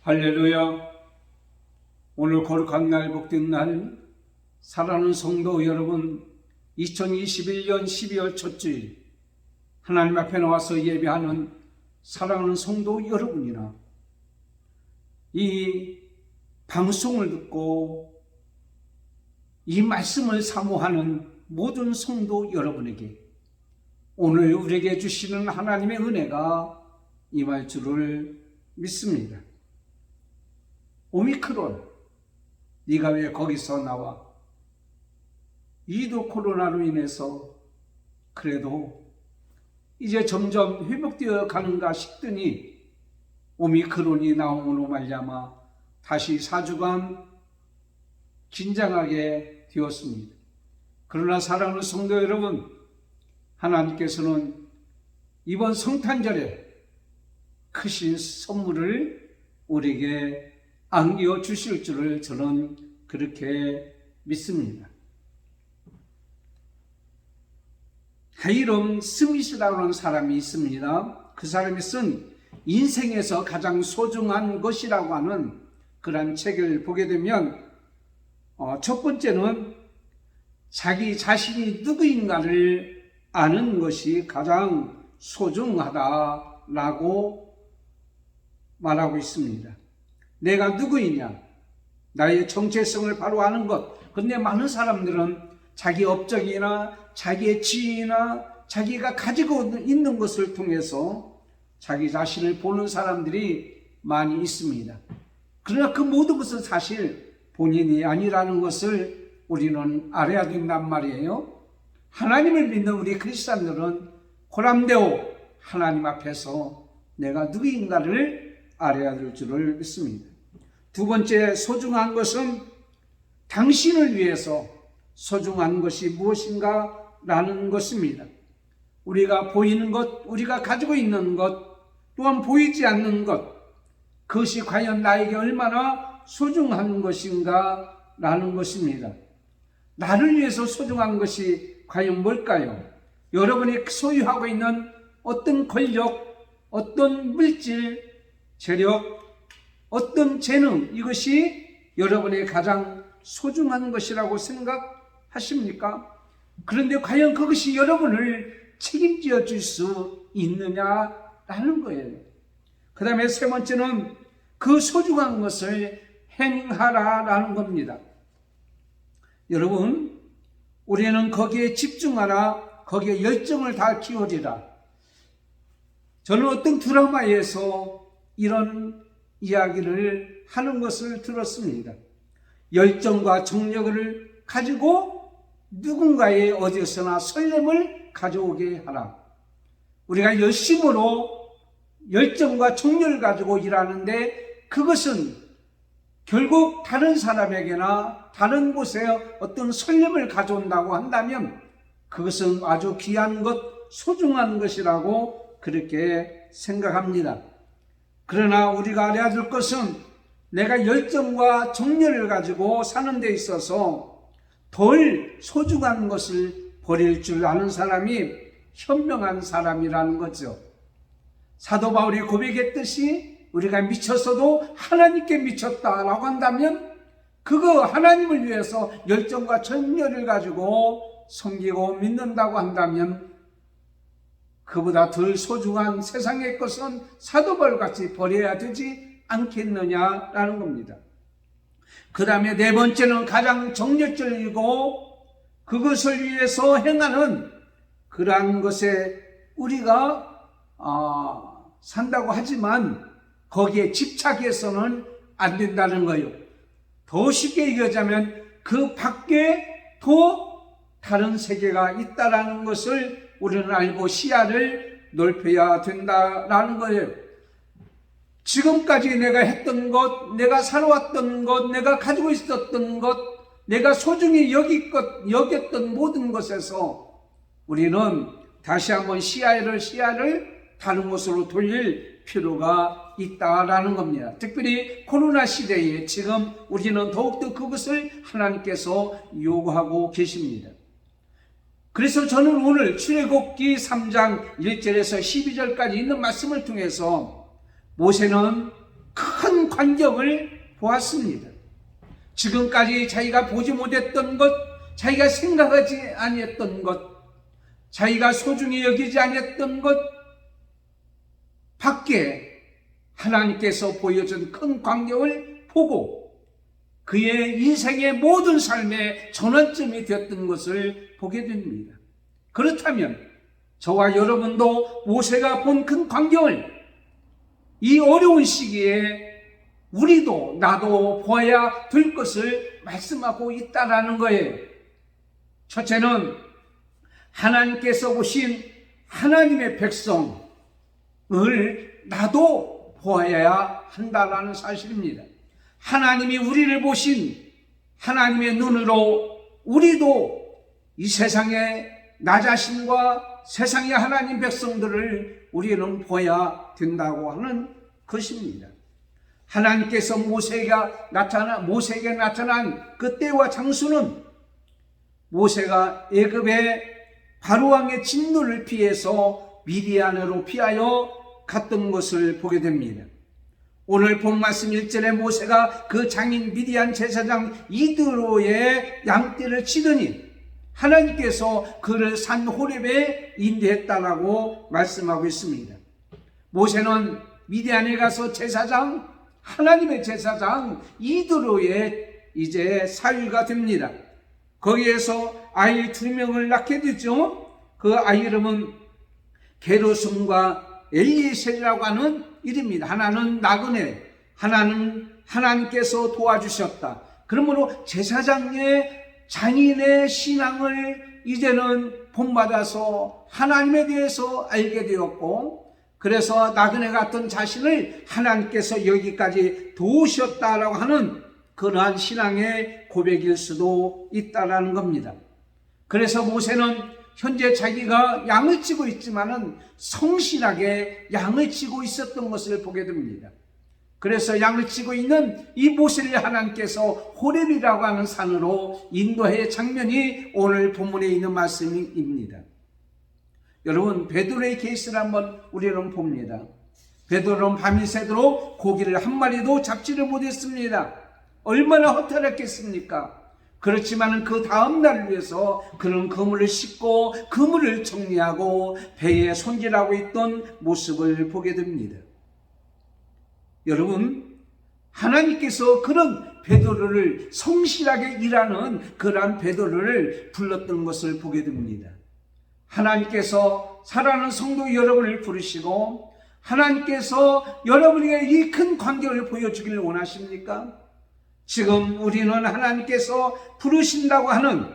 할렐루야. 오늘 거룩한 날, 복된 날, 사랑하는 성도 여러분, 2021년 12월 첫 주일 하나님 앞에 나와서 예배하는 사랑하는 성도 여러분이나 이 방송을 듣고 이 말씀을 사모하는 모든 성도 여러분에게 오늘 우리에게 주시는 하나님의 은혜가 임할 줄을 믿습니다. 오미크론, 네가 왜 거기서 나와? 이도 코로나로 인해서 그래도 이제 점점 회복되어 가는가 싶더니 오미크론이 나옴으로 말미암아 다시 4주간 긴장하게 되었습니다. 그러나 사랑하는 성도 여러분, 하나님께서는 이번 성탄절에 크신 선물을 우리에게 안겨 주실 줄을 저는 그렇게 믿습니다. 하이럼 스미스라고 하는 사람이 있습니다. 그 사람이 쓴 인생에서 가장 소중한 것이라고 하는 그런 책을 보게 되면 첫 번째는 자기 자신이 누구인가를 아는 것이 가장 소중하다라고 말하고 있습니다. 내가 누구이냐, 나의 정체성을 바로 아는 것. 그런데 많은 사람들은 자기 업적이나 자기의 지위나 자기가 가지고 있는 것을 통해서 자기 자신을 보는 사람들이 많이 있습니다. 그러나 그 모든 것은 사실 본인이 아니라는 것을 우리는 알아야 된단 말이에요. 하나님을 믿는 우리 크리스찬들은 고람되오 하나님 앞에서 내가 누구인가를 알아야 될 줄을 믿습니다. 두 번째 소중한 것은 당신을 위해서 소중한 것이 무엇인가 라는 것입니다. 우리가 보이는 것, 우리가 가지고 있는 것, 또한 보이지 않는 것, 그것이 과연 나에게 얼마나 소중한 것인가 라는 것입니다. 나를 위해서 소중한 것이 과연 뭘까요? 여러분이 소유하고 있는 어떤 권력, 어떤 물질, 재력, 어떤 재능, 이것이 여러분의 가장 소중한 것이라고 생각하십니까? 그런데 과연 그것이 여러분을 책임져 줄 수 있느냐라는 거예요. 그 다음에 세 번째는 그 소중한 것을 행하라라는 겁니다. 여러분, 우리는 거기에 집중하라, 거기에 열정을 다 기울이라. 저는 어떤 드라마에서 이런 이야기를 하는 것을 들었습니다. 열정과 정력을 가지고 누군가의 어디서나 설렘을 가져오게 하라. 우리가 열심으로 열정과 정력을 가지고 일하는데 그것은 결국 다른 사람에게나 다른 곳에 어떤 설렘을 가져온다고 한다면 그것은 아주 귀한 것, 소중한 것이라고 그렇게 생각합니다. 그러나 우리가 알아야 될 것은 내가 열정과 정열을 가지고 사는 데 있어서 덜 소중한 것을 버릴 줄 아는 사람이 현명한 사람이라는 거죠. 사도 바울이 고백했듯이 우리가 미쳤어도 하나님께 미쳤다라고 한다면 그거 하나님을 위해서 열정과 정열을 가지고 섬기고 믿는다고 한다면 그보다 덜 소중한 세상의 것은 사도 바울같이 버려야 되지 않겠느냐라는 겁니다. 그 다음에 네 번째는 가장 정열적이고 그것을 위해서 행하는 그러한 것에 우리가 산다고 하지만 거기에 집착해서는 안 된다는 거예요. 더 쉽게 얘기하자면 그 밖에 또 다른 세계가 있다라는 것을 우리는 알고 시야를 넓혀야 된다라는 거예요. 지금까지 내가 했던 것, 내가 살아왔던 것, 내가 가지고 있었던 것, 내가 소중히 여겼던 모든 것에서 우리는 다시 한번 시야를 다른 곳으로 돌릴 필요가 있다라는 겁니다. 특별히 코로나 시대에 지금 우리는 더욱더 그것을 하나님께서 요구하고 계십니다. 그래서 저는 오늘 출애굽기 3장 1절에서 12절까지 있는 말씀을 통해서 모세는 큰 광경을 보았습니다. 지금까지 자기가 보지 못했던 것, 자기가 생각하지 아니했던 것, 자기가 소중히 여기지 아니했던 것 밖에 하나님께서 보여준 큰 광경을 보고 그의 인생의 모든 삶의 전환점이 되었던 것을 보게 됩니다. 그렇다면 저와 여러분도 모세가 본 큰 광경을 이 어려운 시기에 우리도 나도 보아야 될 것을 말씀하고 있다라는 거예요. 첫째는 하나님께서 보신 하나님의 백성을 나도 보아야 한다라는 사실입니다. 하나님이 우리를 보신 하나님의 눈으로 우리도 이 세상에 나 자신과 세상의 하나님 백성들을 우리는 보아야 된다고 하는 것입니다. 하나님께서 모세에게 나타난 그 때와 장소는 모세가 애굽의 바로왕의 진노를 피해서 미디안으로 피하여 갔던 것을 보게 됩니다. 오늘 본 말씀 1절에 모세가 그 장인 미디안 제사장 이드로의 양떼를 치더니 하나님께서 그를 산 호렙에 인도했다라고 말씀하고 있습니다. 모세는 미디안에 가서 하나님의 제사장 이드로의 이제 사위가 됩니다. 거기에서 아이 2명을 낳게 되죠. 그 아이 이름은 게르솜과 엘리에셀이라고 하는 이름입니다. 하나는 나그네, 하나는 하나님께서 도와주셨다. 그러므로 제사장의 장인의 신앙을 이제는 본받아서 하나님에 대해서 알게 되었고, 그래서 나그네 같은 자신을 하나님께서 여기까지 도우셨다라고 하는 그러한 신앙의 고백일 수도 있다라는 겁니다. 그래서 모세는 현재 자기가 양을 치고 있지만은 성실하게 양을 치고 있었던 것을 보게 됩니다. 그래서 양을 치고 있는 이 모세를 하나님께서 호렙이라고 하는 산으로 인도의 장면이 오늘 본문에 있는 말씀입니다. 여러분, 베드로의 케이스를 한번 우리는 봅니다. 베드로는 밤이 새도록 고기를 한 마리도 잡지를 못했습니다. 얼마나 허탈했겠습니까? 그렇지만 그 다음 날을 위해서 그는 그물을 씻고 그물을 정리하고 배에 손질하고 있던 모습을 보게 됩니다. 여러분, 하나님께서 그런 베드로를 성실하게 일하는 그러한 베드로를 불렀던 것을 보게 됩니다. 하나님께서 사랑하는 성도 여러분을 부르시고 하나님께서 여러분에게 이 큰 광경을 보여주기를 원하십니까? 지금 우리는 하나님께서 부르신다고 하는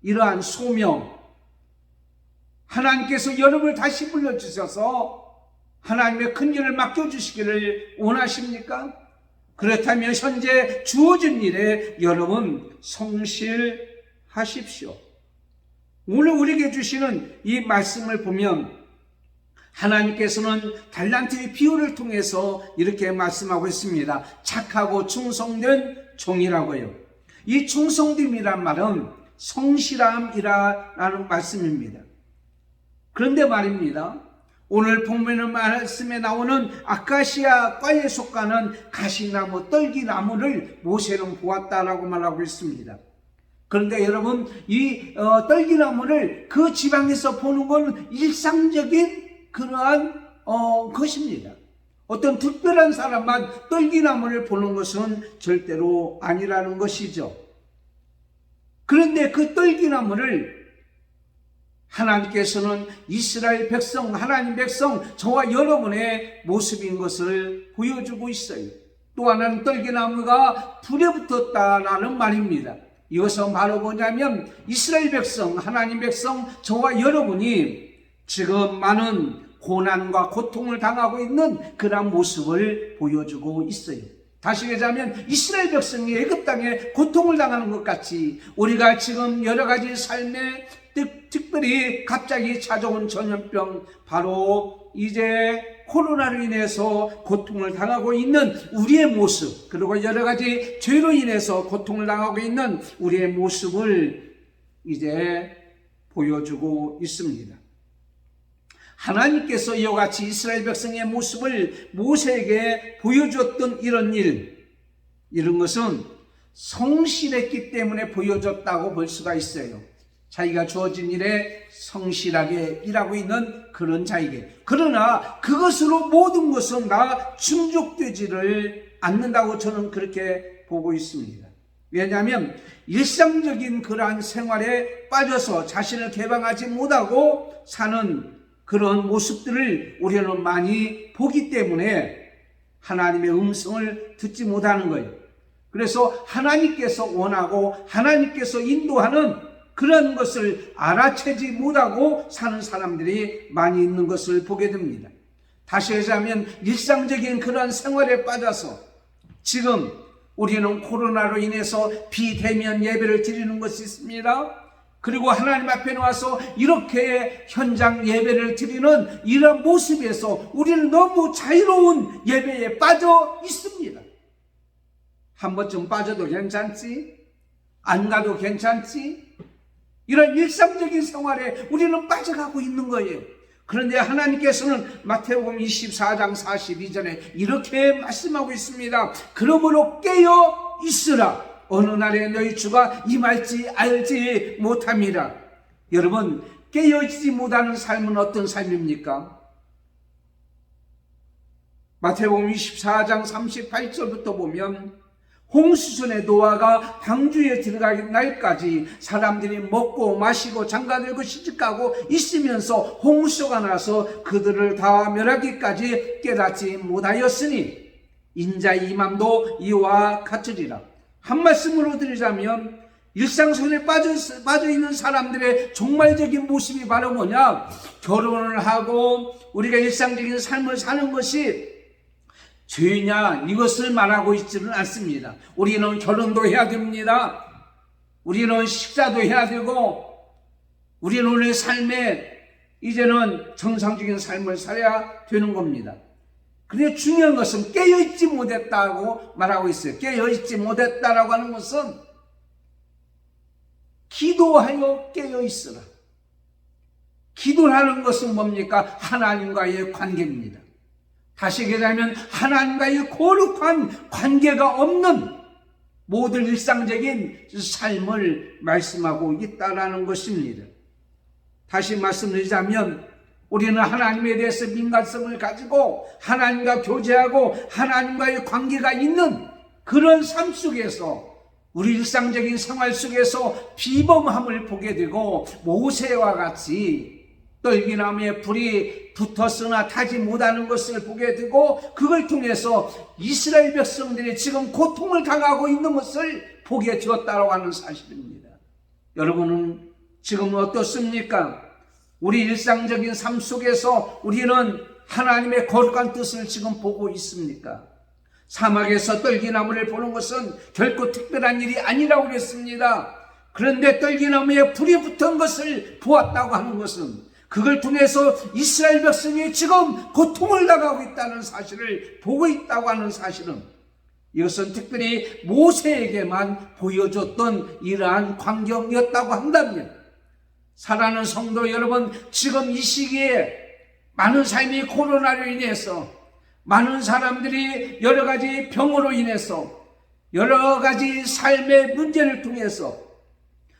이러한 소명, 하나님께서 여러분을 다시 불러주셔서 하나님의 큰 일을 맡겨주시기를 원하십니까? 그렇다면 현재 주어진 일에 여러분 성실하십시오. 오늘 우리에게 주시는 이 말씀을 보면 하나님께서는 달란트의 비유를 통해서 이렇게 말씀하고 있습니다. 착하고 충성된 종이라고요. 이 충성됨이란 말은 성실함이라는 말씀입니다. 그런데 말입니다, 오늘 본문의 말씀에 나오는 아카시아 과에 속하는 가시나무, 떨기나무를 모세는 보았다라고 말하고 있습니다. 그런데 여러분, 이 떨기나무를 그 지방에서 보는 건 일상적인 그러한 것입니다. 어떤 특별한 사람만 떨기나무를 보는 것은 절대로 아니라는 것이죠. 그런데 그 떨기나무를 하나님께서는 이스라엘 백성, 하나님 백성, 저와 여러분의 모습인 것을 보여주고 있어요. 또 하나는 떨기나무가 불에 붙었다라는 말입니다. 이것은 바로 뭐냐면 이스라엘 백성, 하나님 백성, 저와 여러분이 지금 많은 고난과 고통을 당하고 있는 그런 모습을 보여주고 있어요. 다시 얘기하자면 이스라엘 백성이 애굽 땅에 고통을 당하는 것 같이 우리가 지금 여러 가지 삶에 특별히 갑자기 찾아온 전염병, 바로 이제 코로나로 인해서 고통을 당하고 있는 우리의 모습, 그리고 여러 가지 죄로 인해서 고통을 당하고 있는 우리의 모습을 이제 보여주고 있습니다. 하나님께서 이와 같이 이스라엘 백성의 모습을 모세에게 보여줬던 이런 것은 성실했기 때문에 보여줬다고 볼 수가 있어요. 자기가 주어진 일에 성실하게 일하고 있는 그런 자에게. 그러나 그것으로 모든 것은 다 충족되지를 않는다고 저는 그렇게 보고 있습니다. 왜냐하면 일상적인 그러한 생활에 빠져서 자신을 개방하지 못하고 사는 그런 모습들을 우리는 많이 보기 때문에 하나님의 음성을 듣지 못하는 거예요. 그래서 하나님께서 원하고 하나님께서 인도하는 그런 것을 알아채지 못하고 사는 사람들이 많이 있는 것을 보게 됩니다. 다시 하자면 일상적인 그런 생활에 빠져서 지금 우리는 코로나로 인해서 비대면 예배를 드리는 것이 있습니다. 그리고 하나님 앞에 나와서 이렇게 현장 예배를 드리는 이런 모습에서 우리는 너무 자유로운 예배에 빠져 있습니다. 한 번쯤 빠져도 괜찮지? 안 가도 괜찮지? 이런 일상적인 생활에 우리는 빠져가고 있는 거예요. 그런데 하나님께서는 마태복음 24장 42절에 이렇게 말씀하고 있습니다. 그러므로 깨어 있으라. 어느 날에 너희 주가 임할지 알지 못함이라. 여러분, 깨어있지 못하는 삶은 어떤 삶입니까? 마태복음 24장 38절부터 보면 홍수전에 노아가 방주에 들어가기 날까지 사람들이 먹고 마시고 장가들고 시집가고 있으면서 홍수가 나서 그들을 다 멸하기까지 깨닫지 못하였으니 인자의 임함도 이와 같으리라. 한 말씀으로 드리자면 일상생활에 빠져 있는 사람들의 종말적인 모습이 바로 뭐냐? 결혼을 하고 우리가 일상적인 삶을 사는 것이 죄냐, 이것을 말하고 있지는 않습니다. 우리는 결혼도 해야 됩니다. 우리는 식사도 해야 되고 우리는 우리의 삶에 이제는 정상적인 삶을 살아야 되는 겁니다. 그런데 중요한 것은 깨어있지 못했다고 말하고 있어요. 깨어있지 못했다라고 하는 것은 기도하여 깨어있으라. 기도하는 것은 뭡니까? 하나님과의 관계입니다. 다시 얘기하면 하나님과의 거룩한 관계가 없는 모든 일상적인 삶을 말씀하고 있다라는 것입니다. 다시 말씀드리자면 우리는 하나님에 대해서 민감성을 가지고 하나님과 교제하고 하나님과의 관계가 있는 그런 삶 속에서 우리 일상적인 생활 속에서 비범함을 보게 되고 모세와 같이 떨기나무에 불이 붙었으나 타지 못하는 것을 보게 되고 그걸 통해서 이스라엘 백성들이 지금 고통을 당하고 있는 것을 보게 되었다고 하는 사실입니다. 여러분은 지금 어떻습니까? 우리 일상적인 삶 속에서 우리는 하나님의 거룩한 뜻을 지금 보고 있습니까? 사막에서 떨기나무를 보는 것은 결코 특별한 일이 아니라고 그랬습니다. 그런데 떨기나무에 불이 붙은 것을 보았다고 하는 것은 그걸 통해서 이스라엘 백성이 지금 고통을 당하고 있다는 사실을 보고 있다고 하는 사실은 이것은 특별히 모세에게만 보여줬던 이러한 광경이었다고 한다면 사랑하는 성도 여러분, 지금 이 시기에 많은 삶이 코로나로 인해서 많은 사람들이 여러 가지 병으로 인해서 여러 가지 삶의 문제를 통해서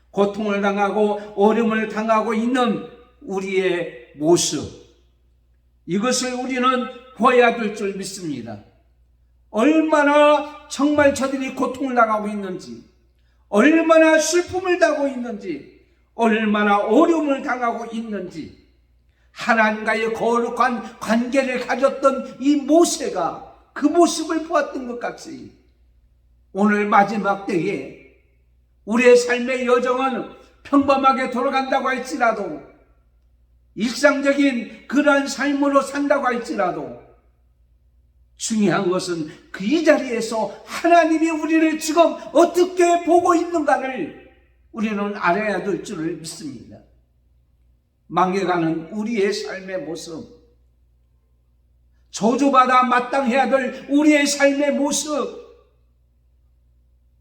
고통을 당하고 어려움을 당하고 있는 우리의 모습, 이것을 우리는 보아야 될 줄 믿습니다. 얼마나 정말 저들이 고통을 당하고 있는지, 얼마나 슬픔을 당하고 있는지, 얼마나 어려움을 당하고 있는지, 하나님과의 거룩한 관계를 가졌던 이 모세가 그 모습을 보았던 것 같이 오늘 마지막 때에 우리의 삶의 여정은 평범하게 돌아간다고 할지라도, 일상적인 그러한 삶으로 산다고 할지라도 중요한 것은 그 이 자리에서 하나님이 우리를 지금 어떻게 보고 있는가를 우리는 알아야 될 줄을 믿습니다. 망해가는 우리의 삶의 모습, 저주받아 마땅해야 될 우리의 삶의 모습,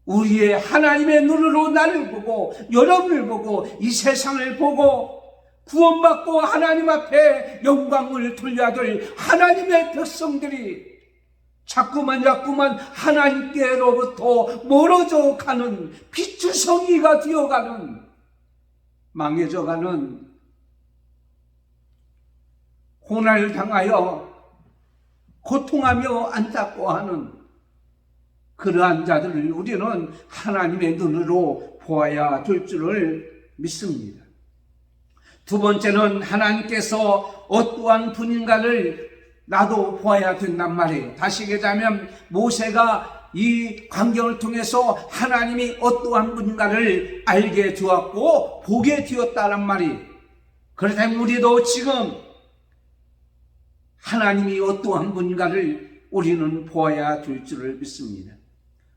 우리의 하나님의 눈으로 나를 보고 여러분을 보고 이 세상을 보고 구원받고 하나님 앞에 영광을 돌려야 될 하나님의 백성들이 자꾸만 하나님께로부터 멀어져 가는 비추성이가 되어가는, 망해져가는, 고난을 당하여 고통하며 안타까워하는 그러한 자들을 우리는 하나님의 눈으로 보아야 될 줄을 믿습니다. 두 번째는 하나님께서 어떠한 분인가를 나도 보아야 된단 말이에요. 다시 얘기하자면 모세가 이 광경을 통해서 하나님이 어떠한 분인가를 알게 되었고 보게 되었다는 말이에요. 그렇다면 우리도 지금 하나님이 어떠한 분인가를 우리는 보아야 될 줄을 믿습니다.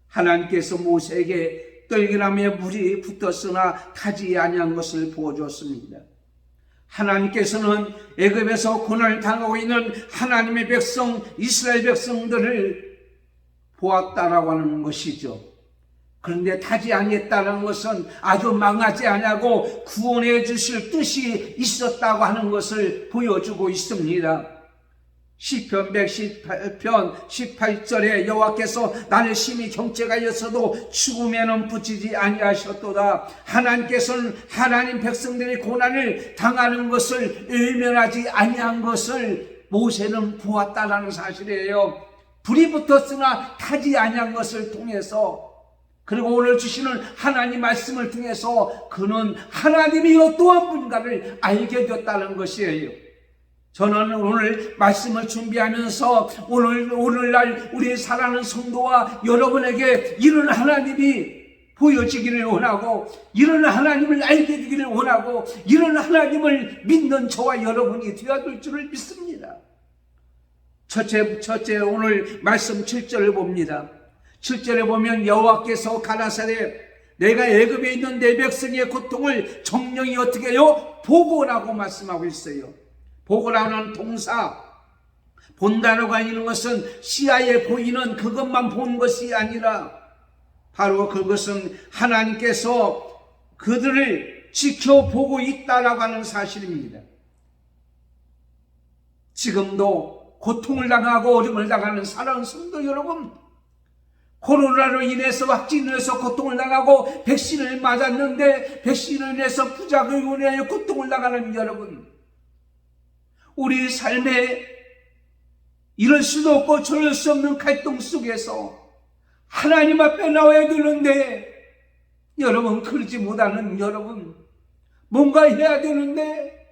하나님께서 모세에게 떨기나무에 물이 붙었으나 타지 아니한 것을 보여주었습니다. 하나님께서는 애굽에서 고난을 당하고 있는 하나님의 백성, 이스라엘 백성들을 보았다라고 하는 것이죠. 그런데 타지 아니했다는 것은 아주 망하지 아니하고 구원해 주실 뜻이 있었다고 하는 것을 보여주고 있습니다. 시편 118편 18절에 여호와께서 나를 심히 경책하였어도 죽음에는 붙이지 아니하셨도다. 하나님께서는 하나님 백성들이 고난을 당하는 것을 외면하지 아니한 것을 모세는 보았다라는 사실이에요. 불이 붙었으나 타지 아니한 것을 통해서, 그리고 오늘 주시는 하나님 말씀을 통해서 그는 하나님이 어떠한 분인가를 알게 되었다는 것이에요. 저는 오늘 말씀을 준비하면서 오늘날 우리 사랑하는 성도와 여러분에게 이런 하나님이 보여지기를 원하고, 이런 하나님을 알게 되기를 원하고, 이런 하나님을 믿는 저와 여러분이 되어야 될 줄을 믿습니다. 첫째 오늘 말씀 7절을 봅니다. 7절에 보면 여호와께서 가라사대 내가 애굽에 있는 내 백성의 고통을 정령이 어떻게 해요? 보고라고 말씀하고 있어요. 보고라는 동사, 본다라고 하는 것은 시야에 보이는 그것만 본 것이 아니라 바로 그것은 하나님께서 그들을 지켜보고 있다라고 하는 사실입니다. 지금도 고통을 당하고 어려움을 당하는 사랑하는 성도 여러분, 코로나로 인해서 확진을 해서 고통을 당하고 백신을 맞았는데 백신을 인해서 부작용으로 인하여 고통을 당하는 여러분, 우리 삶에 이럴 수도 없고 저럴 수 없는 갈등 속에서 하나님 앞에 나와야 되는데 여러분, 그러지 못하는 여러분, 뭔가 해야 되는데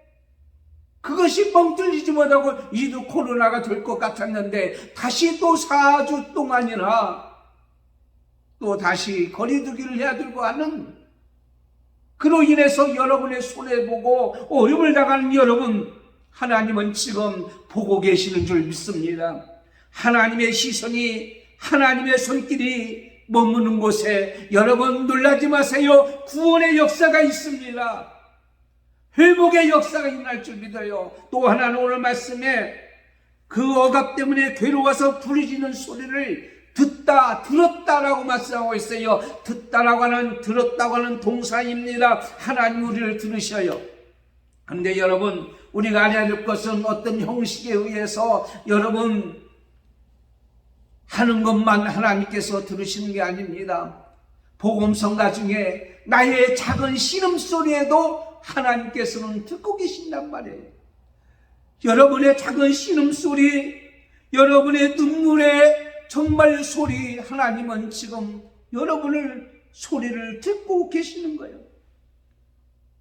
그것이 뻥 뚫리지 못하고 이도 코로나가 될 것 같았는데 다시 또 4주 동안이나 또 다시 거리두기를 해야 되고 하는, 그로 인해서 여러분의 손해보고 어려움을 당하는 여러분, 하나님은 지금 보고 계시는 줄 믿습니다. 하나님의 시선이, 하나님의 손길이 머무는 곳에 여러분 놀라지 마세요. 구원의 역사가 있습니다. 회복의 역사가 일어날 줄 믿어요. 또 하나는 오늘 말씀에 그 억압 때문에 괴로워서 부르짖는 소리를 들었다라고 말씀하고 있어요. 듣다라고 하는, 들었다고 하는 동사입니다. 하나님 우리를 들으셔요. 그런데 여러분, 우리가 알아야 될 것은 어떤 형식에 의해서 여러분 하는 것만 하나님께서 들으시는 게 아닙니다. 복음성가 중에 나의 작은 신음소리에도 하나님께서는 듣고 계신단 말이에요. 여러분의 작은 신음소리, 여러분의 눈물의 정말 소리, 하나님은 지금 여러분을 소리를 듣고 계시는 거예요.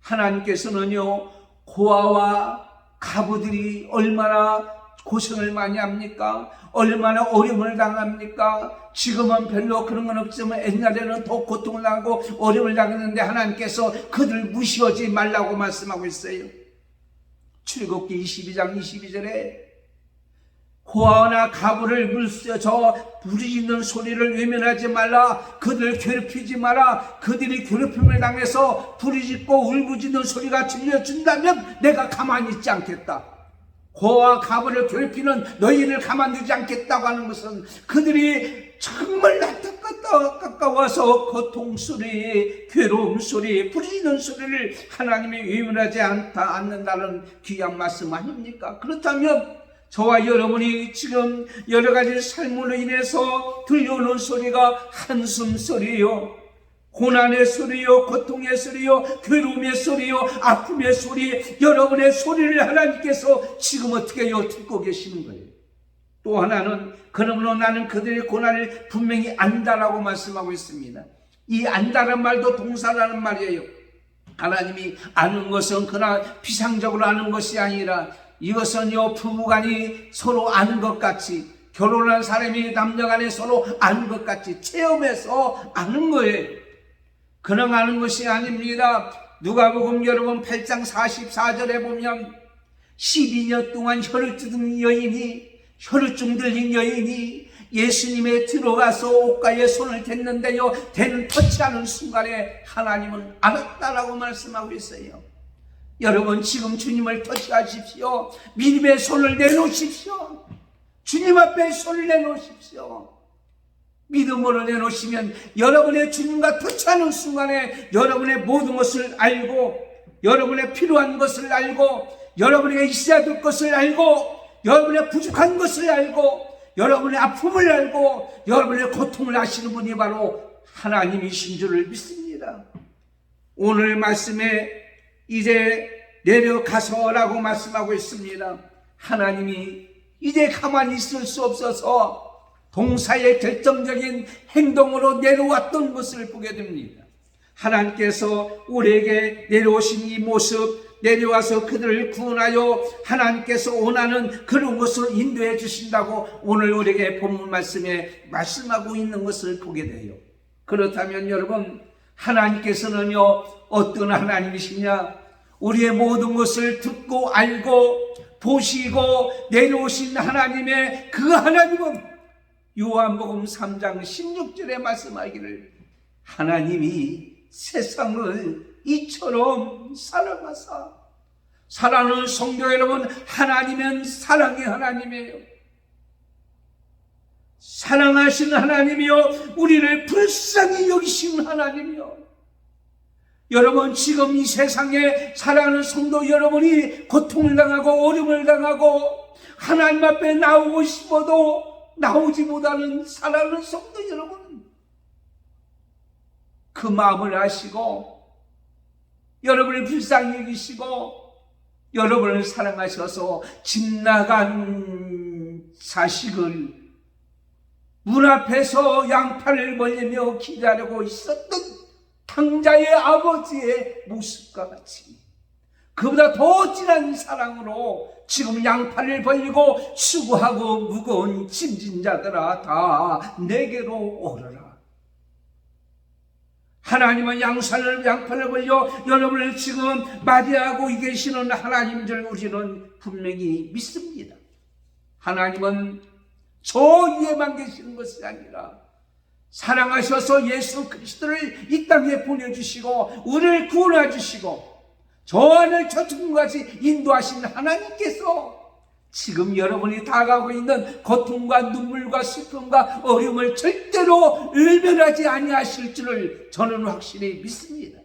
하나님께서는요, 고아와 가부들이 얼마나 고생을 많이 합니까? 얼마나 어려움을 당합니까? 지금은 별로 그런 건 없지만 옛날에는 더 고통을 당하고 어려움을 당했는데 하나님께서 그들 무시하지 말라고 말씀하고 있어요. 출애굽기 22장 22절에 고아나 가부를 부르짖는 소리를 외면하지 말라. 그들을 괴롭히지 마라. 그들이 괴롭힘을 당해서 부르짖고 울부짖는 소리가 들려준다면 내가 가만히 있지 않겠다. 고아와 가부를 괴롭히는 너희를 가만두지 않겠다고 하는 것은 그들이 정말 안타깝다 가까워서 고통 소리, 괴로움 소리, 부르짖는 소리를 하나님이 외면하지 않는다는 귀한 말씀 아닙니까? 그렇다면 저와 여러분이 지금 여러 가지 삶으로 인해서 들려오는 소리가 한숨 소리요, 고난의 소리요, 고통의 소리요, 괴로움의 소리요, 아픔의 소리, 여러분의 소리를 하나님께서 지금 어떻게 해요? 듣고 계시는 거예요. 또 하나는 그러므로 나는 그들의 고난을 분명히 안다라고 말씀하고 있습니다. 이 안다란 말도 동사라는 말이에요. 하나님이 아는 것은 그러나 비상적으로 아는 것이 아니라 이것은요, 부부간이 서로 아는 것 같이, 결혼한 사람이 남녀간에 서로 아는 것 같이 체험해서 아는 거예요. 그냥 아는 것이 아닙니다. 누가복음 여러분 8장 44절에 보면 12년 동안 혈루증 들린 여인이 예수님의 들어가서 옷가에 손을 댔는데요, 대는 터치하는 순간에 하나님은 알았다라고 말씀하고 있어요. 여러분 지금 주님을 터치하십시오. 믿음의 손을 내놓으십시오. 주님 앞에 손을 내놓으십시오. 믿음으로 내놓으시면 여러분의 주님과 터치하는 순간에 여러분의 모든 것을 알고, 여러분의 필요한 것을 알고, 여러분에게 있어야 될 것을 알고, 여러분의 부족한 것을 알고, 여러분의 아픔을 알고, 여러분의 고통을 아시는 분이 바로 하나님이신 줄을 믿습니다. 오늘 말씀에 이제 내려가서라고 말씀하고 있습니다. 하나님이 이제 가만히 있을 수 없어서 동사의 결정적인 행동으로 내려왔던 것을 보게 됩니다. 하나님께서 우리에게 내려오신 이 모습, 내려와서 그들을 구원하여 하나님께서 원하는 그런 것으로 인도해 주신다고 오늘 우리에게 본문 말씀에 말씀하고 있는 것을 보게 돼요. 그렇다면 여러분, 하나님께서는요 어떤 하나님이시냐? 우리의 모든 것을 듣고 알고 보시고 내려오신 하나님의 그 하나님은 요한복음 3장 16절에 말씀하기를 하나님이 세상을 이처럼 사랑하사. 사랑하는 성도 여러분, 하나님은 사랑의 하나님이에요. 사랑하시는 하나님이요, 우리를 불쌍히 여기시는 하나님이요. 여러분 지금 이 세상에 사랑하는 성도 여러분이 고통을 당하고 어려움을 당하고 하나님 앞에 나오고 싶어도 나오지 못하는 사랑하는 성도 여러분, 그 마음을 아시고 여러분을 불쌍히 여기시고 여러분을 사랑하셔서 집 나간 자식을 문 앞에서 양팔을 벌리며 기다리고 있었던 탕자의 아버지의 모습과 같이 그보다 더 진한 사랑으로 지금 양팔을 벌리고 수고하고 무거운 짐진 자들아 다 내게로 오너라. 하나님은 양팔을 벌려 여러분을 지금 맞이하고 계시는 하나님인 줄 우리는 분명히 믿습니다. 하나님은 저 위에만 계시는 것이 아니라 사랑하셔서 예수 그리스도를 이 땅에 보내주시고 우리를 구원해 주시고 저 하늘 저 천국까지 인도하신 하나님께서 지금 여러분이 당하고 있는 고통과 눈물과 슬픔과 어려움을 절대로 외면하지 아니하실 줄을 저는 확실히 믿습니다.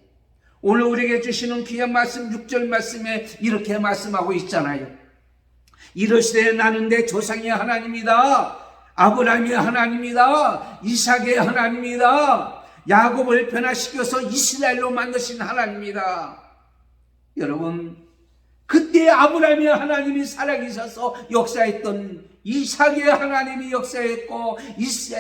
오늘 우리에게 주시는 귀한 말씀 6절 말씀에 이렇게 말씀하고 있잖아요. 이르시되 나는 내 조상의 하나님이다. 아브라함의 하나님이다. 이삭의 하나님이다. 야곱을 변화시켜서 이스라엘로 만드신 하나님이다. 여러분, 그때 아브라함의 하나님이 살아계셔서 역사했던 이삭의 하나님이 역사했고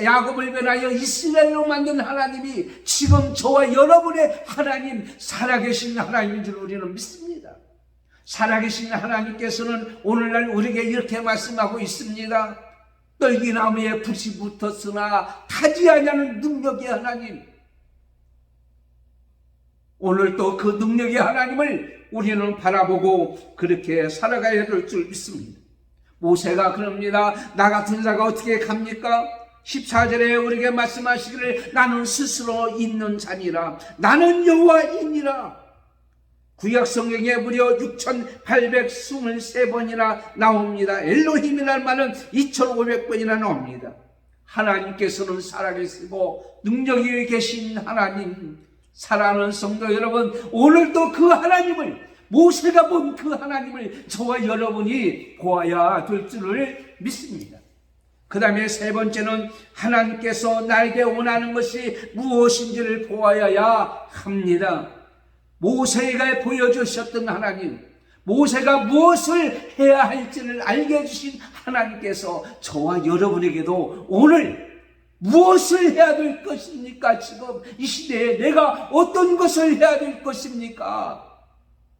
야곱을 변하여 이스라엘로 만든 하나님이 지금 저와 여러분의 하나님, 살아계신 하나님인 줄 우리는 믿습니다. 살아계신 하나님께서는 오늘날 우리에게 이렇게 말씀하고 있습니다. 떨기나무에 붓이 붙었으나 타지 아니하는 능력의 하나님, 오늘 또 그 능력의 하나님을 우리는 바라보고 그렇게 살아가야 될 줄 믿습니다. 모세가 그럽니다. 나 같은 자가 어떻게 갑니까? 14절에 우리에게 말씀하시기를 나는 스스로 있는 자니라. 나는 여호와이니라. 구약 성경에 무려 6,823번이나 나옵니다. 엘로힘이라는 말은 2,500번이나 나옵니다. 하나님께서는 살아계시고 능력이 계신 하나님, 사랑하는 성도 여러분, 오늘도 그 하나님을, 모세가 본 그 하나님을 저와 여러분이 보아야 될 줄을 믿습니다. 그 다음에 세 번째는 하나님께서 나에게 원하는 것이 무엇인지를 보아야 합니다. 모세가 보여주셨던 하나님, 모세가 무엇을 해야 할지를 알게 해주신 하나님께서 저와 여러분에게도 오늘 무엇을 해야 될 것입니까? 지금 이 시대에 내가 어떤 것을 해야 될 것입니까?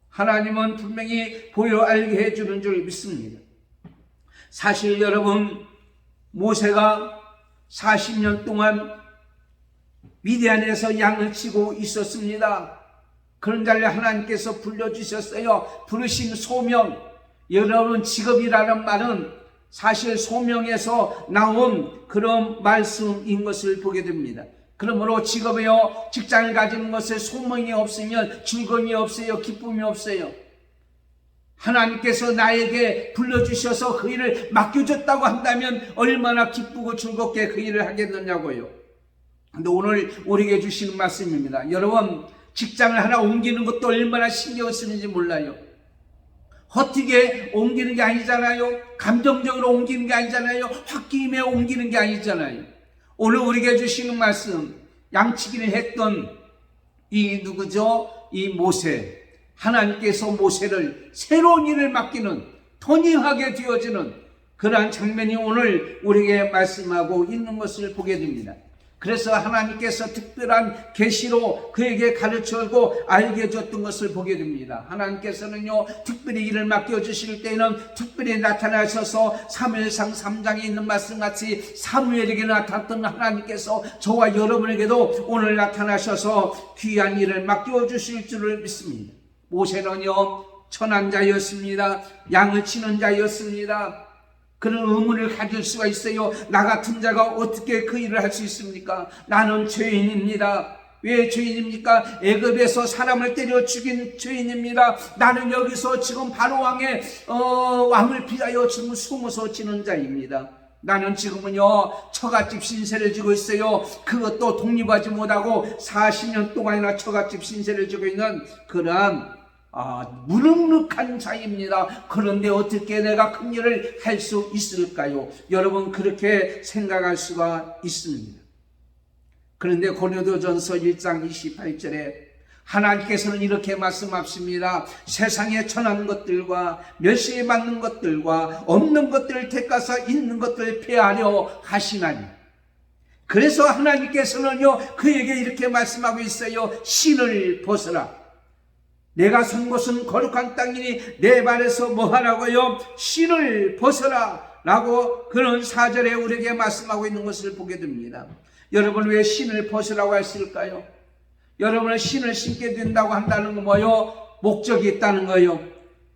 하나님은 분명히 보여 알게 해주는 줄 믿습니다. 사실 여러분, 모세가 40년 동안 미디안에서 양을 치고 있었습니다. 그런 자리에 하나님께서 불러주셨어요. 부르심 소명. 여러분, 직업이라는 말은 사실 소명에서 나온 그런 말씀인 것을 보게 됩니다. 그러므로 직업이요, 직장을 가지는 것에 소명이 없으면 즐거움이 없어요, 기쁨이 없어요. 하나님께서 나에게 불러주셔서 그 일을 맡겨줬다고 한다면 얼마나 기쁘고 즐겁게 그 일을 하겠느냐고요. 근데 오늘 우리에게 주시는 말씀입니다. 여러분, 직장을 하나 옮기는 것도 얼마나 신경 쓰는지 몰라요. 헛되게 옮기는 게 아니잖아요. 감정적으로 옮기는 게 아니잖아요. 홧김에 옮기는 게 아니잖아요. 오늘 우리에게 주시는 말씀, 양치기를 했던 이 누구죠? 이 모세. 하나님께서 모세를 새로운 일을 맡기는, 터닝하게 되어지는 그러한 장면이 오늘 우리에게 말씀하고 있는 것을 보게 됩니다. 그래서 하나님께서 특별한 계시로 그에게 가르쳐주고 알게 해줬던 것을 보게 됩니다. 하나님께서는요, 특별히 일을 맡겨주실 때는 특별히 나타나셔서 사무엘상 3장에 있는 말씀같이 사무엘에게 나타났던 하나님께서 저와 여러분에게도 오늘 나타나셔서 귀한 일을 맡겨주실 줄을 믿습니다. 모세는요, 천한 자였습니다. 양을 치는 자였습니다. 그런 의문을 가질 수가 있어요. 나 같은 자가 어떻게 그 일을 할 수 있습니까? 나는 죄인입니다. 왜 죄인입니까? 애굽에서 사람을 때려 죽인 죄인입니다. 나는 여기서 지금 바로 왕을 피하여 지금 숨어서 지는 자입니다. 나는 지금은요, 처갓집 신세를 지고 있어요. 그것도 독립하지 못하고 40년 동안이나 처갓집 신세를 지고 있는 그러한 무능력한 자입니다. 그런데 어떻게 내가 큰 일을 할 수 있을까요? 여러분, 그렇게 생각할 수가 있습니다. 그런데 고린도전서 1장 28절에 하나님께서는 이렇게 말씀하십니다. 세상에 천한 것들과 멸시받는 것들과 없는 것들을 택하사 있는 것들을 폐하려 하시나니. 그래서 하나님께서는요, 그에게 이렇게 말씀하고 있어요. 신을 벗어라. 내가 선 곳은 거룩한 땅이니 내 발에서 뭐하라고요? 신을 벗어라 라고 그런 4절에 우리에게 말씀하고 있는 것을 보게 됩니다. 여러분, 왜 신을 벗으라고 했을까요? 여러분은 신을 신게 된다고 한다는 건 뭐요? 목적이 있다는 거예요.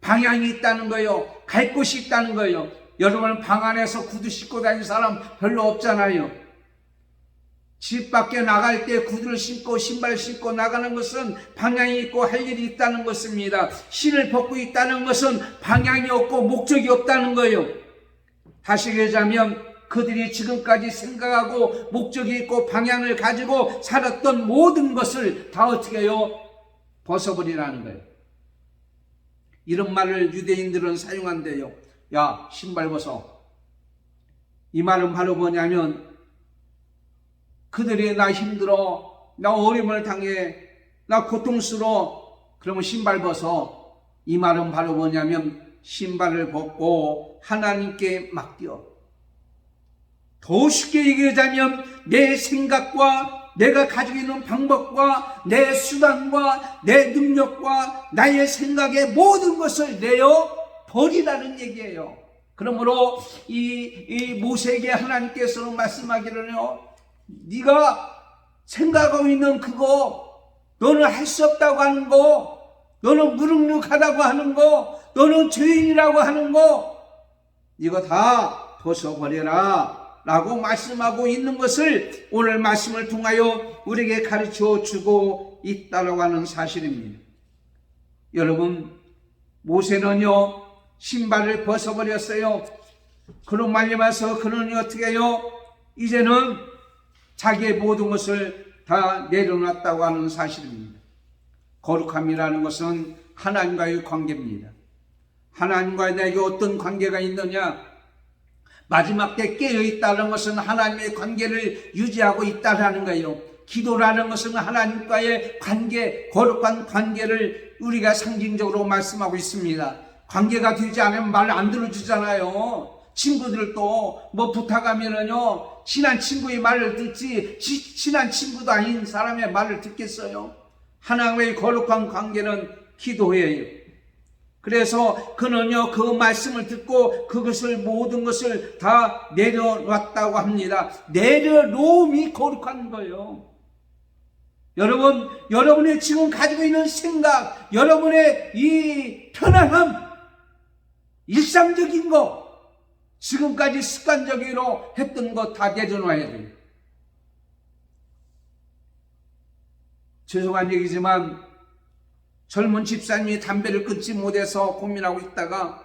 방향이 있다는 거예요. 갈 곳이 있다는 거예요. 여러분, 방 안에서 구두 신고 다니는 사람 별로 없잖아요. 집 밖에 나갈 때 구두를 신고 신발 신고 나가는 것은 방향이 있고 할 일이 있다는 것입니다. 신을 벗고 있다는 것은 방향이 없고 목적이 없다는 거예요. 다시 얘기하자면 그들이 지금까지 생각하고 목적이 있고 방향을 가지고 살았던 모든 것을 다 어떻게 해요? 벗어버리라는 거예요. 이런 말을 유대인들은 사용한대요. 야, 신발 벗어. 이 말은 바로 뭐냐면 그들이 나 힘들어, 나 어려움을 당해, 나 고통스러워, 그러면 신발 벗어. 이 말은 바로 뭐냐면 신발을 벗고 하나님께 맡겨. 더 쉽게 얘기하자면 내 생각과 내가 가지고 있는 방법과 내 수단과 내 능력과 나의 생각의 모든 것을 내어 버리라는 얘기예요. 그러므로 이 모세에게 하나님께서는 말씀하기로는요, 네가 생각하고 있는 그거, 너는 할 수 없다고 하는 거, 너는 무능력하다고 하는 거, 너는 죄인이라고 하는 거, 이거 다 벗어버려라 라고 말씀하고 있는 것을 오늘 말씀을 통하여 우리에게 가르쳐 주고 있다고 하는 사실입니다. 여러분, 모세는요, 신발을 벗어버렸어요. 그런 말씀에서 그는 어떻게 해요? 이제는 자기의 모든 것을 다 내려놨다고 하는 사실입니다. 거룩함이라는 것은 하나님과의 관계입니다. 하나님과 내게 어떤 관계가 있느냐? 마지막 때 깨어있다는 것은 하나님의 관계를 유지하고 있다는 거예요. 기도라는 것은 하나님과의 관계, 거룩한 관계를 우리가 상징적으로 말씀하고 있습니다. 관계가 되지 않으면 말 안 들어주잖아요. 친구들도 뭐 부탁하면은요, 친한 친구의 말을 듣지, 친한 친구도 아닌 사람의 말을 듣겠어요? 하나님의 거룩한 관계는 기도예요. 그래서 그는요, 그 말씀을 듣고 그것을 모든 것을 다 내려놨다고 합니다. 내려놓음이 거룩한 거예요. 여러분, 여러분의 지금 가지고 있는 생각, 여러분의 이 편안함, 일상적인 거, 지금까지 습관적으로 했던 거 다 내려놔야 돼요. 죄송한 얘기지만 젊은 집사님이 담배를 끊지 못해서 고민하고 있다가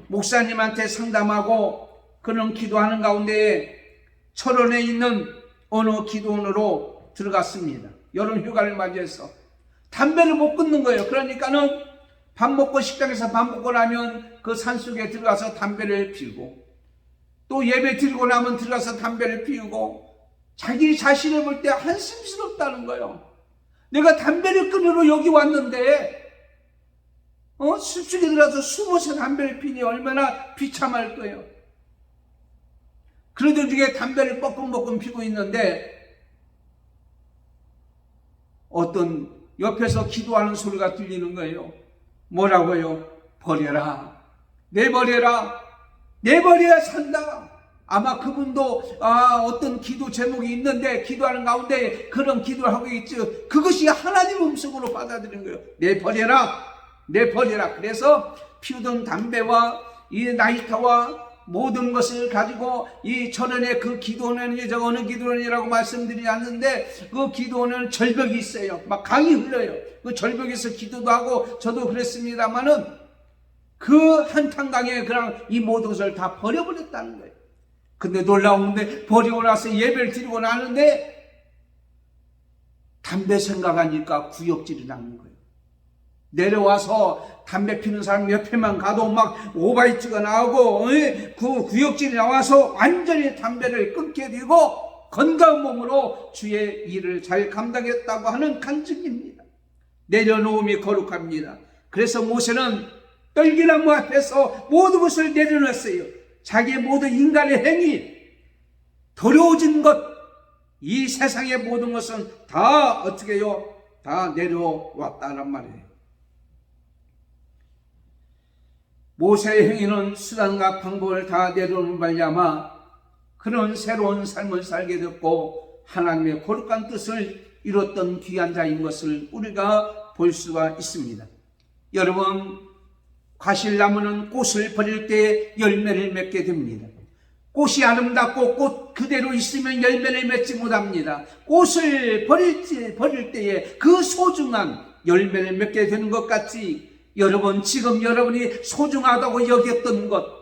목사님한테 상담하고 그는 기도하는 가운데 철원에 있는 어느 기도원으로 들어갔습니다. 여름 휴가를 맞이해서 담배를 못 끊는 거예요. 그러니까는 밥 먹고 식당에서 밥 먹고 나면 그 산속에 들어가서 담배를 피우고 또 예배 드리고 나면 들어가서 담배를 피우고 자기 자신을 볼 때 한심스럽다는 거예요. 내가 담배를 끊으러 여기 왔는데 숲속에 들어가서 숨어서 담배를 피니 얼마나 비참할 거예요. 그러던 중에 담배를 뻐끔뻐끔 피고 있는데 어떤 옆에서 기도하는 소리가 들리는 거예요. 뭐라고요? 버려라. 내버려라. 내버려야 산다. 아마 그분도 어떤 기도 제목이 있는데 기도하는 가운데 그런 기도를 하고 있죠. 그것이 하나님 음성으로 받아들이는 거예요. 내버려라. 내버려라. 그래서 피우던 담배와 이 나이터와 모든 것을 가지고 이 철원의 그 기도원은 어느 기도원이라고 말씀드리지 않는데 그 기도원은 절벽이 있어요. 막 강이 흘러요. 그 절벽에서 기도도 하고 저도 그랬습니다만은 그 한탄강에 그냥 이 모든 것을 다 버려버렸다는 거예요. 근데 놀라운 게 버리고 나서 예배를 드리고 나는데 담배 생각하니까 구역질이 나는 거예요. 내려와서 담배 피는 사람 옆에만 가도 막 오바이트가 나오고 그 구역질이 나와서 완전히 담배를 끊게 되고 건강한 몸으로 주의 일을 잘 감당했다고 하는 간증입니다. 내려놓음이 거룩합니다. 그래서 모세는 떨기나무 앞에서 모든 것을 내려놨어요. 자기의 모든 인간의 행위, 더러워진 것, 이 세상의 모든 것은 다 어떻게 해요? 다 내려왔다는 말이에요. 모세의 행위는 수단과 방법을 다 내려오는 말미암아 그런 새로운 삶을 살게 됐고 하나님의 거룩한 뜻을 이뤘던 귀한 자인 것을 우리가 볼 수가 있습니다. 여러분, 과실나무는 꽃을 버릴 때 열매를 맺게 됩니다. 꽃이 아름답고 꽃 그대로 있으면 열매를 맺지 못합니다. 꽃을 버릴 때에 그 소중한 열매를 맺게 되는 것 같이 여러분, 지금 여러분이 소중하다고 여겼던 것,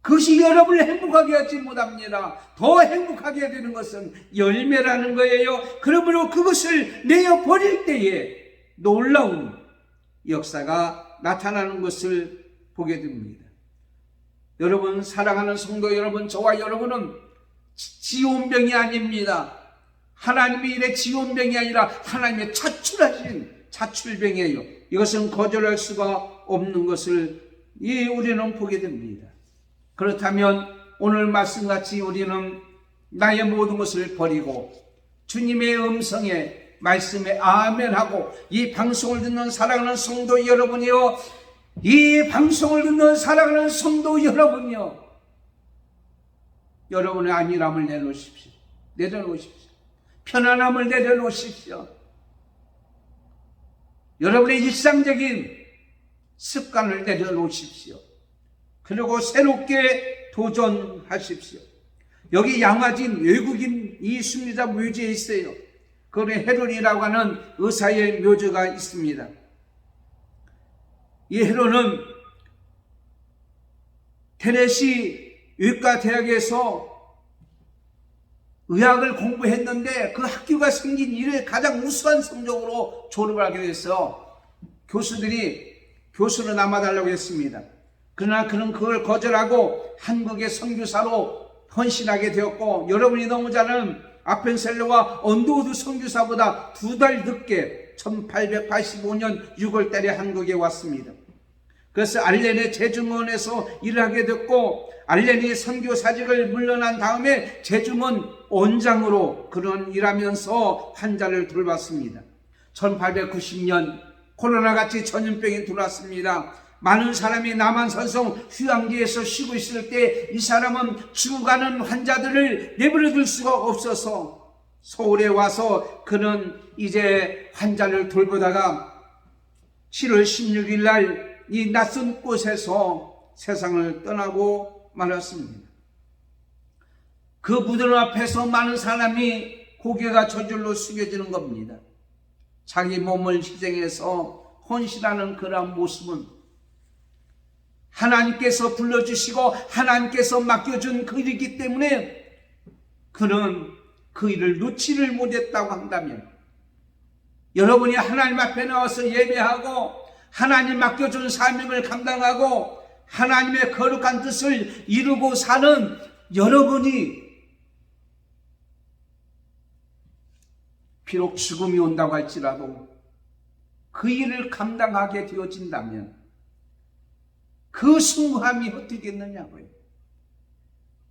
그것이 여러분을 행복하게 하지 못합니다. 더 행복하게 되는 것은 열매라는 거예요. 그러므로 그것을 내어버릴 때에 놀라운 역사가 나타나는 것을 보게 됩니다. 여러분, 사랑하는 성도 여러분, 저와 여러분은 지온병이 아닙니다. 하나님의 일에 지온병이 아니라 하나님의 차출하신 차출병이에요. 이것은 거절할 수가 없는 것을 우리는 보게 됩니다. 그렇다면 오늘 말씀같이 우리는 나의 모든 것을 버리고 주님의 음성에 말씀에 아멘하고 이 방송을 듣는 사랑하는 성도 여러분이요, 이 방송을 듣는 사랑하는 성도 여러분이요, 여러분의 안일함을 내놓으십시오. 내려놓으십시오. 편안함을 내려놓으십시오. 여러분의 일상적인 습관을 내려놓으십시오. 그리고 새롭게 도전하십시오. 여기 양화진 외국인 이 순리자 묘지에 있어요. 그는 헤론이라고 하는 의사의 묘지가 있습니다. 이 헤론은 테네시 의과 대학에서 의학을 공부했는데 그 학교가 생긴 일을 가장 우수한 성적으로 졸업을 하게 돼서 교수들이 교수로 남아달라고 했습니다. 그러나 그는 그걸 거절하고 한국의 선교사로 헌신하게 되었고, 여러분이 너무 잘 아는 아펜셀러와 언더우드 선교사보다 2달 늦게 1885년 6월 달에 한국에 왔습니다. 그래서 알렌의 제주문에서 일을 하게 됐고, 알렌이 선교사직을 물러난 다음에 제주문 원장으로 그런 일하면서 환자를 돌봤습니다. 1890년 코로나같이 전염병이 들어왔습니다. 많은 사람이 남한산성 휴양지에서 쉬고 있을 때 이 사람은 죽어가는 환자들을 내버려둘 수가 없어서 서울에 와서 그는 이제 환자를 돌보다가 7월 16일 날 이 낯선 곳에서 세상을 떠나고 말았습니다. 그 무덤 앞에서 많은 사람이 고개가 저절로 숙여지는 겁니다. 자기 몸을 희생해서 헌신하는 그러한 모습은 하나님께서 불러주시고 하나님께서 맡겨준 그 일이기 때문에 그는 그 일을 놓지를 못했다고 한다면, 여러분이 하나님 앞에 나와서 예배하고 하나님 맡겨준 사명을 감당하고 하나님의 거룩한 뜻을 이루고 사는 여러분이 비록 죽음이 온다고 할지라도 그 일을 감당하게 되어진다면 그 숭고함이 어떻겠느냐고요.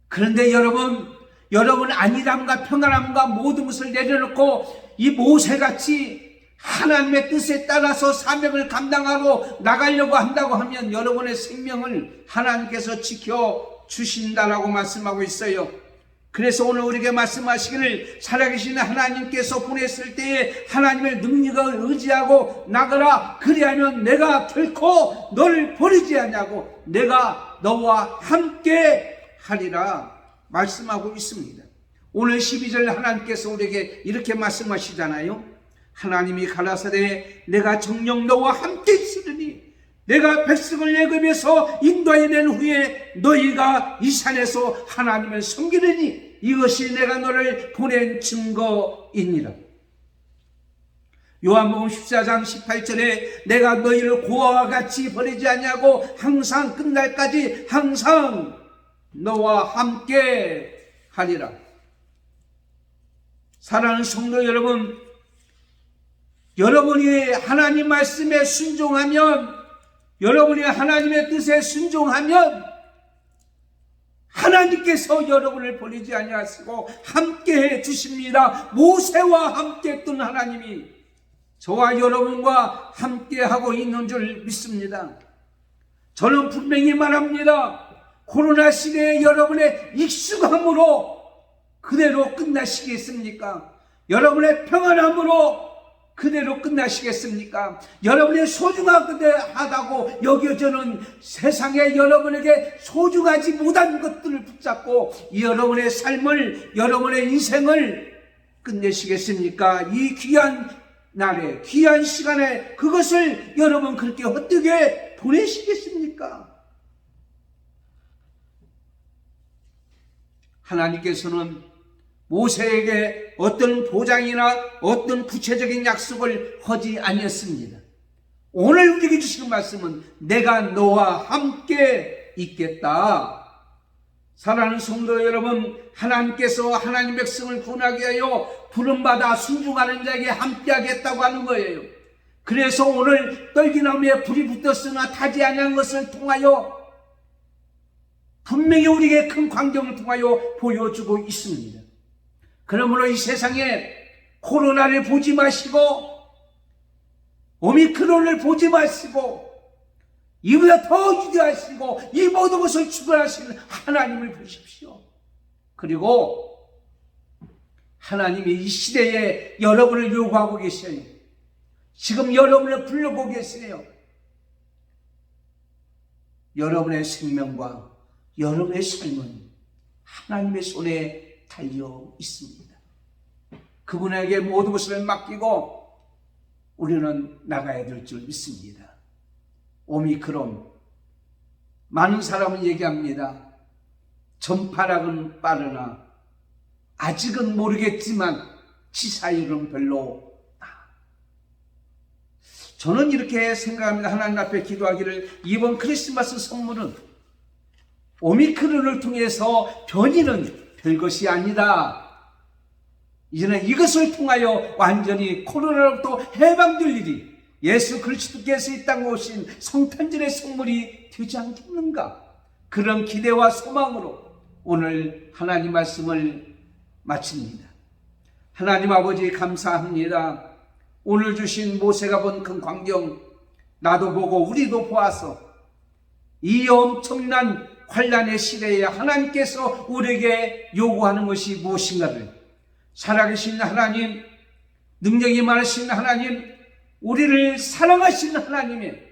그런데 여러분 안일함과 평안함과 모든 것을 내려놓고 이 모세같이 하나님의 뜻에 따라서 사명을 감당하러 나가려고 한다고 하면 여러분의 생명을 하나님께서 지켜주신다라고 말씀하고 있어요. 그래서 오늘 우리에게 말씀하시기를 살아계신 하나님께서 보냈을 때에 하나님의 능력을 의지하고 나가라. 그리하면 내가 결코 너를 버리지 않냐고, 내가 너와 함께 하리라 말씀하고 있습니다. 오늘 12절 하나님께서 우리에게 이렇게 말씀하시잖아요. 하나님이 가라사대 내가 정녕 너와 함께 있으리니 내가 백성을 애굽에서 인도해낸 후에 너희가 이 산에서 하나님을 섬기리니 이것이 내가 너를 보낸 증거이니라. 요한복음 14장 18절에 내가 너희를 고아와 같이 버리지 않냐고 항상 끝날까지 항상 너와 함께 하리라. 사랑하는 성도 여러분, 여러분이 하나님 말씀에 순종하면, 여러분이 하나님의 뜻에 순종하면 하나님께서 여러분을 버리지 아니하시고 함께해 주십니다. 모세와 함께 했던 하나님이 저와 여러분과 함께하고 있는 줄 믿습니다. 저는 분명히 말합니다. 코로나 시대에 여러분의 익숙함으로 그대로 끝나시겠습니까? 여러분의 평안함으로 그대로 끝나시겠습니까? 여러분의 소중하다고 여겨지는 세상에 여러분에게 소중하지 못한 것들을 붙잡고 여러분의 삶을, 여러분의 인생을 끝내시겠습니까? 이 귀한 날에, 귀한 시간에 그것을 여러분 그렇게 어떻게 보내시겠습니까? 하나님께서는 모세에게 어떤 보장이나 어떤 구체적인 약속을 하지 아니었습니다. 오늘 우리에게 주시는 말씀은 내가 너와 함께 있겠다. 사랑하는 성도 여러분, 하나님께서 하나님 백성을 구원하기 위하여 부름받아 순종하는 자에게 함께 하겠다고 하는 거예요. 그래서 오늘 떨기나무에 불이 붙었으나 타지 아니한 것을 통하여 분명히 우리에게 큰 광경을 통하여 보여주고 있습니다. 그러므로 이 세상에 코로나를 보지 마시고 오미크론을 보지 마시고 이보다 더 위대하시고 이 모든 것을 주관하시는 하나님을 보십시오. 그리고 하나님이 이 시대에 여러분을 요구하고 계셔요. 지금 여러분을 부르고 계세요. 여러분의 생명과 여러분의 삶은 하나님의 손에 달려 있습니다. 그분에게 모든 것을 맡기고 우리는 나가야 될 줄 믿습니다. 오미크론, 많은 사람은 얘기합니다. 전파력은 빠르나 아직은 모르겠지만 치사율은 별로. 저는 이렇게 생각합니다. 하나님 앞에 기도하기를, 이번 크리스마스 선물은 오미크론을 통해서 변이는 별것이 아니다. 이제는 이것을 통하여 완전히 코로나로부터 해방될 일이 예수 그리스도께서 이 땅에 오신 성탄절의 선물이 되지 않겠는가. 그런 기대와 소망으로 오늘 하나님 말씀을 마칩니다. 하나님 아버지 감사합니다. 오늘 주신 모세가 본 큰 광경 나도 보고 우리도 보아서 이 엄청난 환난의 시대에 하나님께서 우리에게 요구하는 것이 무엇인가를, 살아계신 하나님, 능력이 많으신 하나님, 우리를 사랑하신 하나님의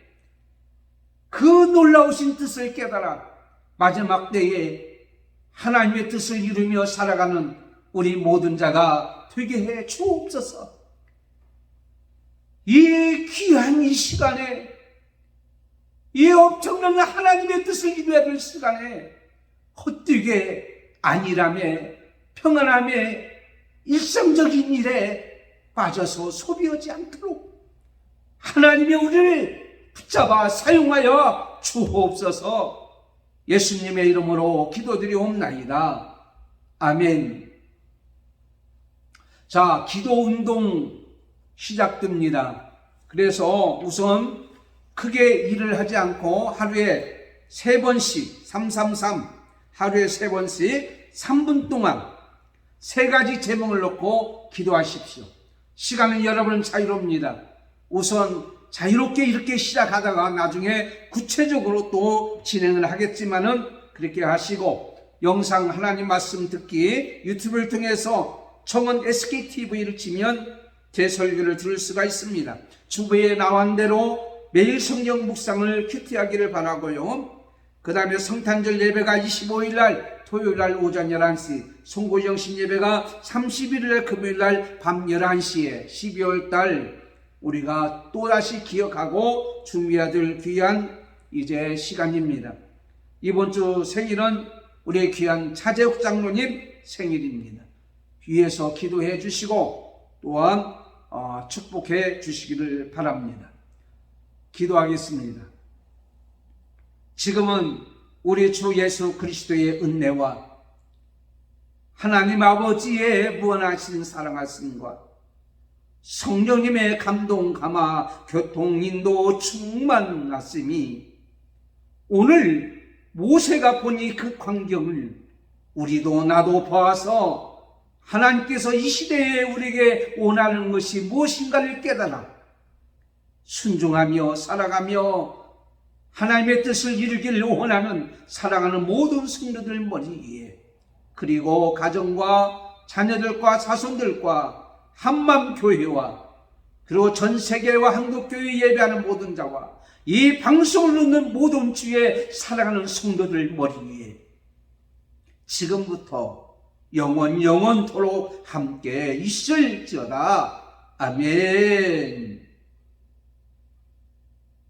그 놀라우신 뜻을 깨달아 마지막 때에 하나님의 뜻을 이루며 살아가는 우리 모든 자가 되게 해 주옵소서. 이 귀한 이 시간에, 이 엄청난 하나님의 뜻을 이루어야 될 시간에 헛되게 안일함에 평안함에 일상적인 일에 빠져서 소비하지 않도록 하나님의 우리를 붙잡아 사용하여 주옵소서. 예수님의 이름으로 기도드리옵나이다. 아멘. 자, 기도운동 시작됩니다. 그래서 우선 크게 일을 하지 않고 하루에 3번씩 333 하루에 3번씩 3분 동안 3가지 제목을 놓고 기도하십시오. 시간은 여러분 자유롭습니다. 우선 자유롭게 이렇게 시작하다가 나중에 구체적으로 또 진행을 하겠지만은 그렇게 하시고, 영상 하나님 말씀 듣기 유튜브를 통해서 청원 SKTV를 치면 제 설교를 들을 수가 있습니다. 주부에 나온 대로 매일 성경 묵상을 큐티하기를 바라고요. 그 다음에 성탄절 예배가 25일날 토요일날 오전 11시, 송고정신 예배가 31일날 금요일날 밤 11시에 12월달 우리가 또다시 기억하고 준비해야 될 귀한 이제 시간입니다. 이번 주 생일은 우리의 귀한 차재욱 장로님 생일입니다. 위에서 기도해 주시고 또한 축복해 주시기를 바랍니다. 기도하겠습니다. 지금은 우리 주 예수 그리스도의 은혜와 하나님 아버지의 무한하신 사랑하심과 성령님의 감동, 감화, 교통, 인도, 충만하심이 오늘 모세가 보니 그 광경을 우리도 나도 보아서 하나님께서 이 시대에 우리에게 원하는 것이 무엇인가를 깨달아 순종하며 살아가며 하나님의 뜻을 이루기를 원하는 사랑하는 모든 성도들 머리 위에, 그리고 가정과 자녀들과 자손들과 한맘교회와 그리고 전 세계와 한국교회 예배하는 모든 자와 이 방송을 듣는 모든 주의 사랑하는 성도들 머리 위에 지금부터 영원토록 함께 있을지어다. 아멘.